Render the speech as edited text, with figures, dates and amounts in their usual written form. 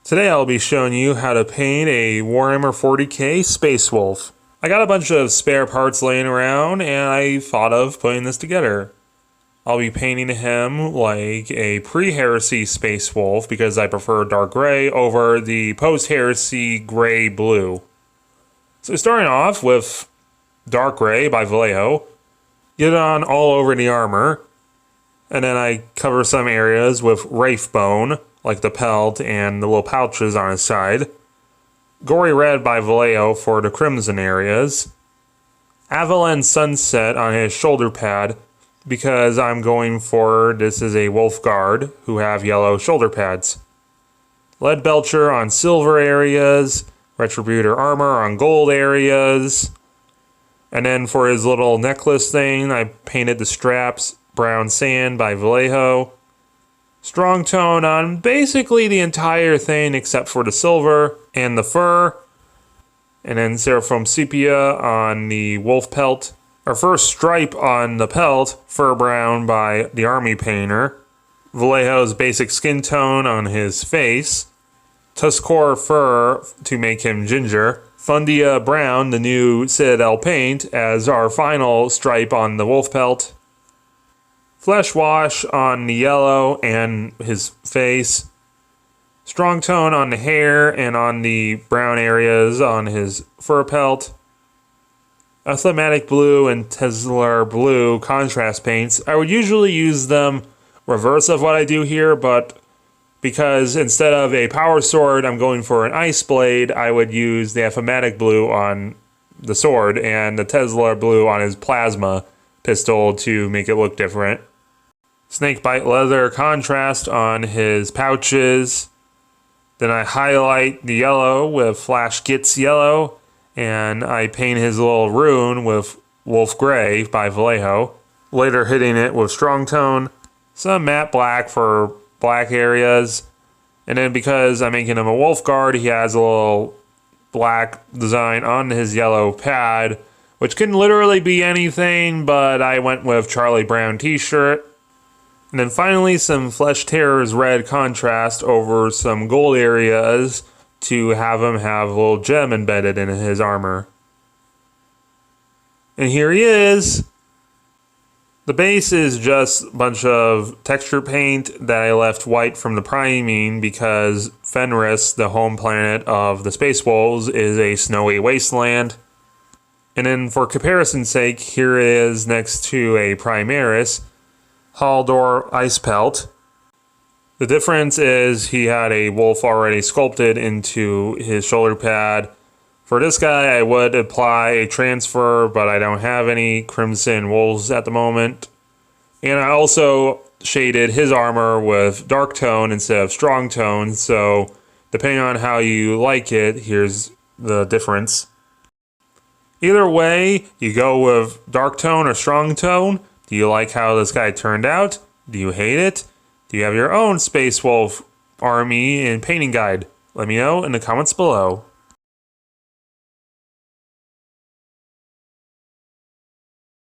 Today I'll be showing you how to paint a Warhammer 40k Space Wolf. I got a bunch of spare parts laying around and I thought of putting this together. I'll be painting him like a pre-heresy Space Wolf because I prefer dark gray over the post-heresy gray-blue. So starting off with dark gray by Vallejo, get it on all over the armor, and then I cover some areas with Wraith bone, like the pelt and the little pouches on his side. Gory red by Vallejo for the crimson areas. Avalon sunset on his shoulder pad because I'm going for, this is a wolf guard who have yellow shoulder pads. Lead belcher on silver areas. Retributor armor on gold areas. And then for his little necklace thing, I painted the straps brown sand by Vallejo. Strong tone on basically the entire thing except for the silver and the fur. And then Seraphim sepia on the wolf pelt. Our first stripe on the pelt, fur brown by the army painter. Vallejo's basic skin tone on his face. Tuscarora fur to make him ginger. Fundia brown, the new Citadel paint, as our final stripe on the wolf pelt. Flesh wash on the yellow and his face. Strong tone on the hair and on the brown areas on his fur pelt. Athletic blue and Tesla blue contrast paints. I would usually use them reverse of what I do here, but because instead of a power sword, I'm going for an ice blade, I would use the Athletic blue on the sword and the Tesla blue on his plasma pistol to make it look different. Snakebite leather contrast on his pouches. Then I highlight the yellow with Flash Gits yellow, and I paint his little rune with Wolf Gray by Vallejo. Later hitting it with strong tone, some matte black for black areas, and then because I'm making him a wolf guard, he has a little black design on his yellow pad, which can literally be anything, but I went with Charlie Brown t-shirt. And then finally some Flesh Terror's red contrast over some gold areas to have him have a little gem embedded in his armor. And here he is. The base is just a bunch of texture paint that I left white from the priming because Fenris, the home planet of the Space Wolves, is a snowy wasteland. And then for comparison's sake, here is next to a Primaris, Haldor Ice Pelt. The difference is he had a wolf already sculpted into his shoulder pad. For this guy, I would apply a transfer, but I don't have any Crimson Wolves at the moment. And I also shaded his armor with dark tone instead of strong tone, so depending on how you like it, here's the difference. Either way, you go with dark tone or strong tone. Do you like how this guy turned out? Do you hate it? Do you have your own Space Wolf army and painting guide? Let me know in the comments below.